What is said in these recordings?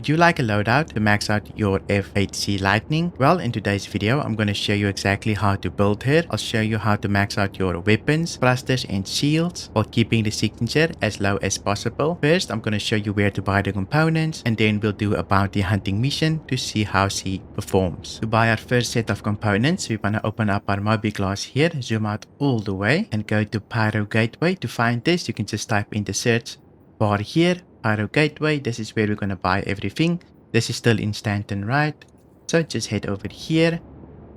Would you like a loadout to max out your F8C Lightning? Well, in today's video, I'm going to show you exactly how to build it. I'll show you how to max out your weapons, thrusters, and shields while keeping the signature as low as possible. First, I'm going to show you where to buy the components, and then we'll do a bounty hunting mission to see how she performs. To buy our first set of components, we want to open up our Mobi glass here, zoom out all the way, and go to Pyro Gateway. To find this, you can just type in the search bar here, Pyro Gateway. This is where we're going to buy everything. This is still in Stanton, right? So just head over here.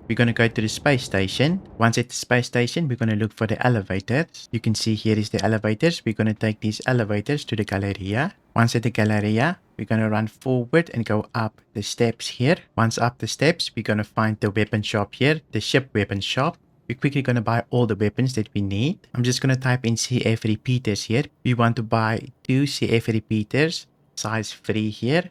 We're going to go to the space station. Once at the space station, we're going to look for the elevators. You can see here is the elevators. We're going to take these elevators to the Galleria. Once at the Galleria, we're going to run forward and go up the steps here. Once up the steps, we're going to find the weapon shop here, the ship weapon shop. We're quickly going to buy all the weapons that we need. I'm just going to type in CF repeaters here. We want to buy 2 CF repeaters, size 3 here.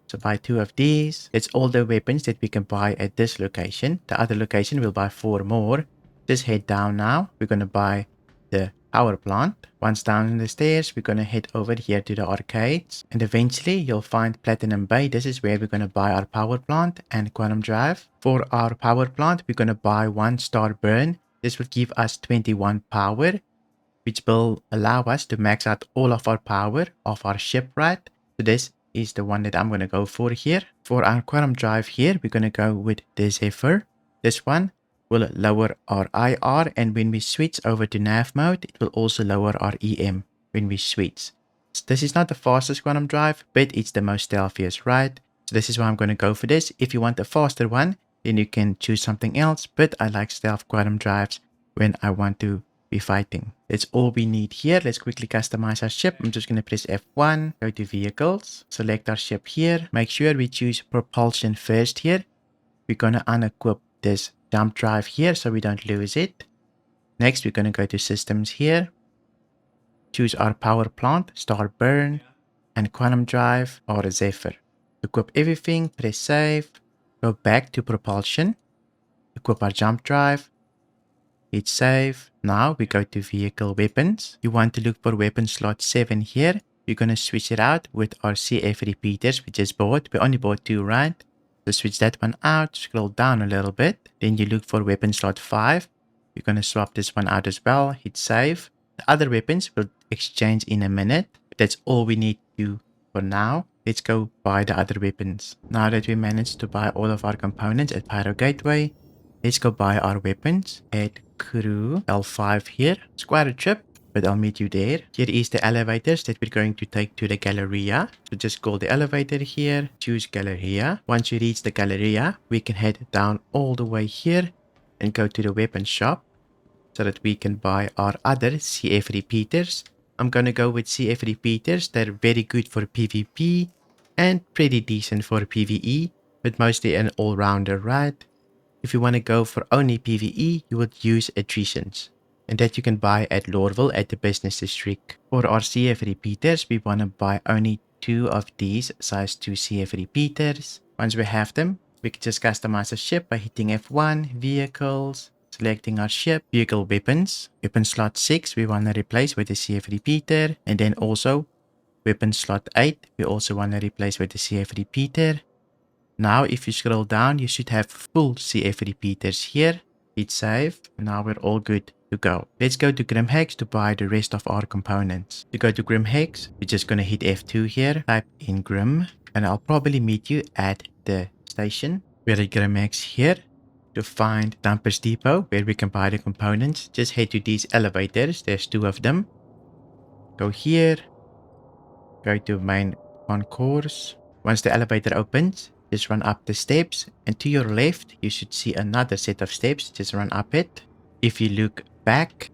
So buy 2 of these. That's all the weapons that we can buy at this location. The other location we'll buy 4 more. Just head down now. We're going to buy the power plant. Once down the stairs, we're going to head over here to the arcades. And eventually you'll find Platinum Bay. This is where we're going to buy our power plant and quantum drive. For our power plant, we're going to buy 1 star burn. This will give us 21 power, which will allow us to max out all of our power of our ship, right? So this is the one that I'm going to go for here. For our quantum drive here, we're going to go with the Zephyr. This one will lower our IR, and when we switch over to nav mode, it will also lower our EM when we switch. So this is not the fastest quantum drive, but it's the most stealthiest, right? So this is why I'm going to go for this. If you want a faster one, then you can choose something else, but I like stealth quantum drives when I want to be fighting. That's all we need here. Let's quickly customize our ship. I'm just going to press F1, go to vehicles, select our ship here. Make sure we choose propulsion first here. We're going to unequip this dump drive here so we don't lose it. Next, we're going to go to systems here. Choose our power plant, star burn, and quantum drive or Zephyr. Equip everything, press save, go back to propulsion, equip our jump drive, hit save. Now we go to vehicle weapons. You want to look for weapon slot 7 here. You're going to switch it out with our CF repeaters we just bought. We only bought 2, right? So switch that one out, scroll down a little bit. Then you look for weapon slot 5. You're going to swap this one out as well, hit save. The other weapons will exchange in a minute. But that's all we need to do for now. Let's go buy the other weapons. Now that we managed to buy all of our components at Pyro Gateway, let's go buy our weapons at CRU L5 here. It's quite a trip, but I'll meet you there. Here is the elevators that we're going to take to the Galleria. So just call the elevator here, choose Galleria. Once you reach the Galleria, we can head down all the way here and go to the weapon shop so that we can buy our other CF repeaters. I'm going to go with CF repeaters. They're very good for PvP and pretty decent for PvE, but mostly an all-rounder, right? If you want to go for only PvE, you would use attritions, and that you can buy at Lorville at the business district. For our CF repeaters, we want to buy only 2 of these size 2 CF repeaters. Once we have them, we can just customize a ship by hitting F1, vehicles, selecting our ship, vehicle weapons. Weapon slot 6, we want to replace with the CF repeater, and then also weapon slot 8, we also want to replace with the CF repeater. Now, if you scroll down, you should have full CF repeaters here. Hit save. Now we're all good to go. Let's go to GrimHEX to buy the rest of our components. To go to GrimHEX, we're just going to hit F2 here, type in Grim, and I'll probably meet you at the station. We're at GrimHEX here. To find Dumpers Depot, where we can buy the components, just head to these elevators. There's 2 of them. Go here. Go to main concourse. Once the elevator opens, just run up the steps, and to your left, you should see another set of steps. Just run up it. If you look back,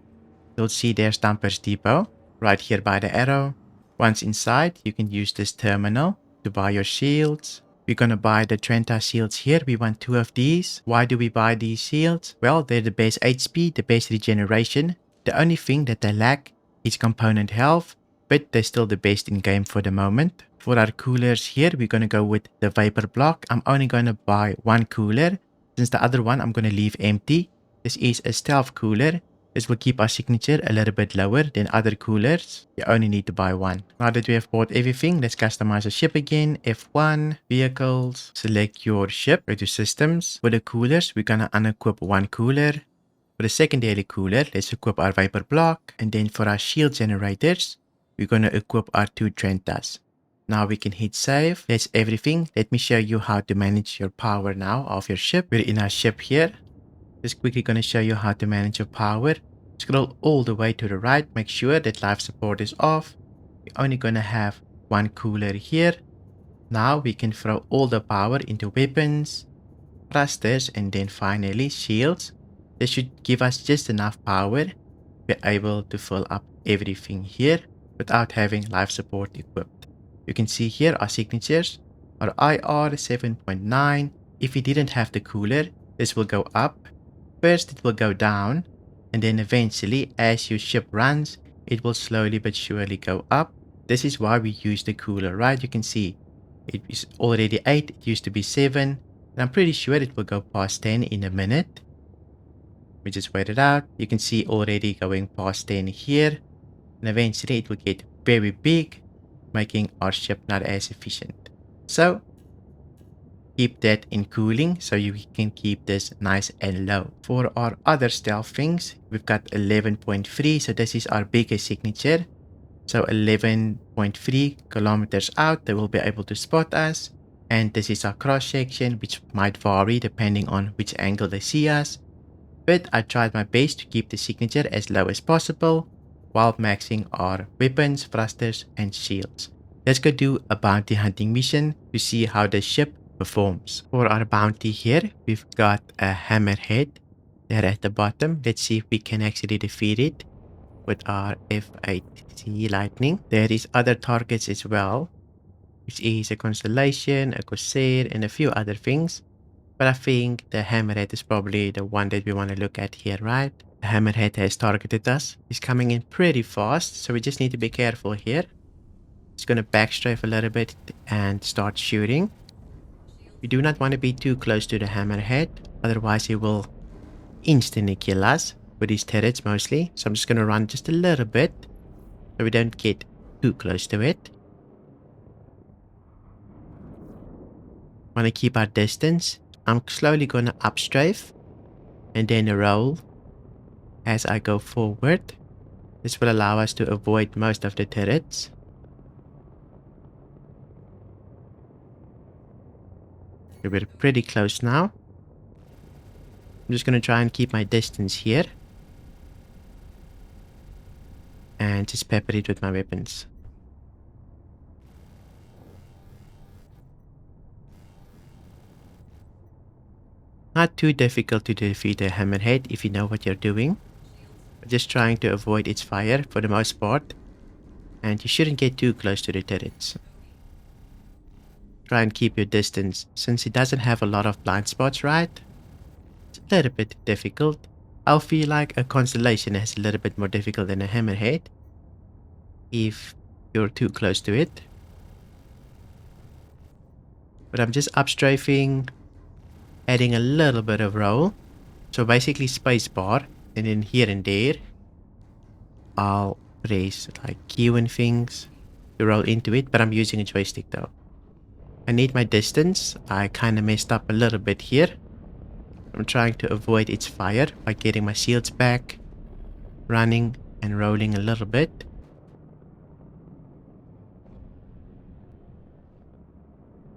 you'll see there's Dumpers Depot right here by the arrow. Once inside, you can use this terminal to buy your shields. We're going to buy the Trenta shields here. We want 2 of these. Why do we buy these shields? Well, they're the best HP, the best regeneration. The only thing that they lack is component health, but they're still the best in game for the moment. For our coolers here, we're going to go with the Vapor Block. I'm only going to buy 1 cooler, since the other one I'm going to leave empty. This is a stealth cooler, This will keep our signature a little bit lower than other coolers. You only need to buy one. Now that we have bought everything, let's customize the ship again. F1, vehicles, select your ship, go to systems. For the coolers, we're gonna unequip one cooler. For the secondary cooler, let's equip our Viper block. And then for our shield generators, we're gonna equip our 2 Trentas. Now we can hit save. That's everything. Let me show you how to manage your power now of your ship. We're in our ship here. Just quickly going to show you how to manage your power. Scroll all the way to the right. Make sure that life support is off. We're only going to have one cooler here. Now we can throw all the power into weapons, thrusters, and then finally shields. This should give us just enough power. We're able to fill up everything here without having life support equipped. You can see here our signatures are IR 7.9. If we didn't have the cooler, this will go up. First, it will go down, and then eventually, as your ship runs, it will slowly but surely go up. This is why we use the cooler, right? You can see it is already 8, it used to be 7, and I'm pretty sure it will go past 10 in a minute. We just wait it out. You can see already going past 10 here, and eventually it will get very big, making our ship not as efficient. So, keep that in cooling so you can keep this nice and low. For our other stealth things, we've got 11.3, so this is our biggest signature. So 11.3 kilometers out, they will be able to spot us. And this is our cross section, which might vary depending on which angle they see us. But I tried my best to keep the signature as low as possible while maxing our weapons, thrusters, and shields. Let's go do a bounty hunting mission to see how the ship performs. For our bounty here, we've got a hammerhead there at the bottom. Let's see if we can actually defeat it with our F8C Lightning. There is other targets as well, which is a constellation, a corsair, and a few other things. But I think the hammerhead is probably the one that we want to look at here, right? The hammerhead has targeted us. He's coming in pretty fast, so we just need to be careful here. Just gonna backstrafe a little bit and start shooting. We do not want to be too close to the hammerhead, otherwise he will instantly kill us with his turrets mostly. So I'm just going to run just a little bit so we don't get too close to it. Want to keep our distance. I'm slowly going to upstrafe and then roll as I go forward. This will allow us to avoid most of the turrets. We're pretty close now. I'm just going to try and keep my distance here. And just pepper it with my weapons. Not too difficult to defeat a hammerhead if you know what you're doing. Just trying to avoid its fire for the most part. And you shouldn't get too close to the turrets. Try and keep your distance, since it doesn't have a lot of blind spots, right? It's a little bit difficult. I feel like a constellation is a little bit more difficult than a hammerhead if you're too close to it. But I'm just upstrafing, adding a little bit of roll. So basically spacebar, and then here and there I'll press like Q and things to roll into it, but I'm using a joystick though. I need my distance. I kind of messed up a little bit here. I'm trying to avoid its fire by getting my shields back, running and rolling a little bit.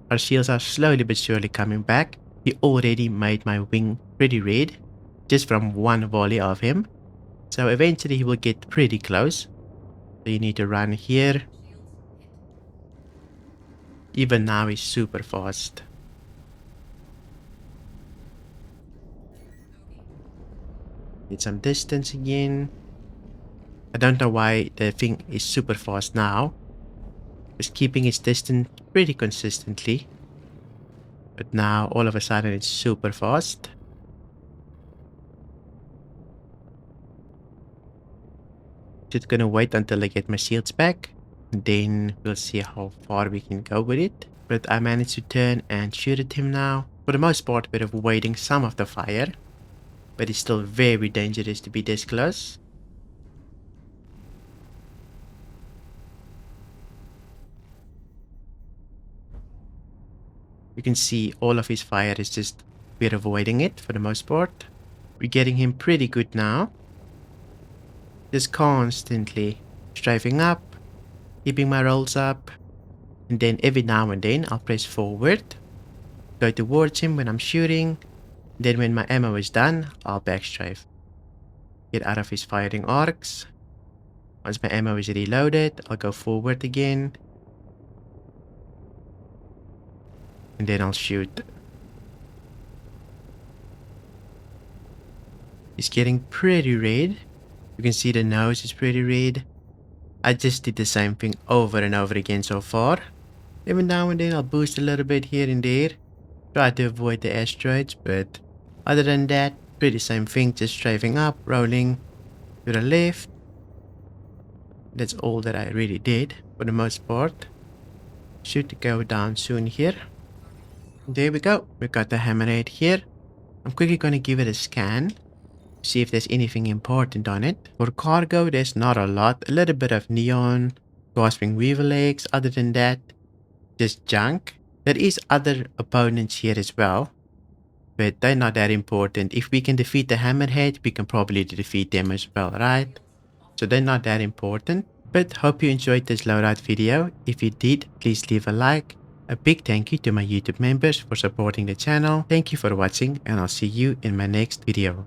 Our shields are slowly but surely coming back. He already made my wing pretty red just from one volley of him. So eventually he will get pretty close. So you need to run here. Even now he's super fast. Need some distance again. I don't know why the thing is super fast now. It's keeping its distance pretty consistently. But now all of a sudden it's super fast. Just gonna wait until I get my shields back. And then we'll see how far we can go with it. But I managed to turn and shoot at him now. For the most part, we're avoiding some of the fire. but it's still very dangerous to be this close. You can see all of his fire is just, we're avoiding it for the most part. We're getting him pretty good now. Just constantly strafing up, keeping my rolls up, and then every now and then I'll press forward, go towards him when I'm shooting. Then when my ammo is done, I'll backstrafe. Get out of his firing arcs. Once my ammo is reloaded, I'll go forward again. And then I'll shoot. He's getting pretty red. You can see the nose is pretty red. I just did the same thing over and over again so far. Every now and then I'll boost a little bit here and there. Try to avoid the asteroids, but other than that, pretty same thing, just strafing up, rolling to the left. That's all that I really did for the most part. Should go down soon here. There we go. We got the hammerhead here. I'm quickly going to give it a scan. See if there's anything important on it. For cargo, there's not a lot. A little bit of neon, gasping weaver legs. Other than that, just junk. There is other opponents here as well, but they're not that important. If we can defeat the hammerhead, we can probably defeat them as well, right? So they're not that important. But hope you enjoyed this loadout video. If you did, please leave a like. A big thank you to my YouTube members for supporting the channel. Thank you for watching, and I'll see you in my next video.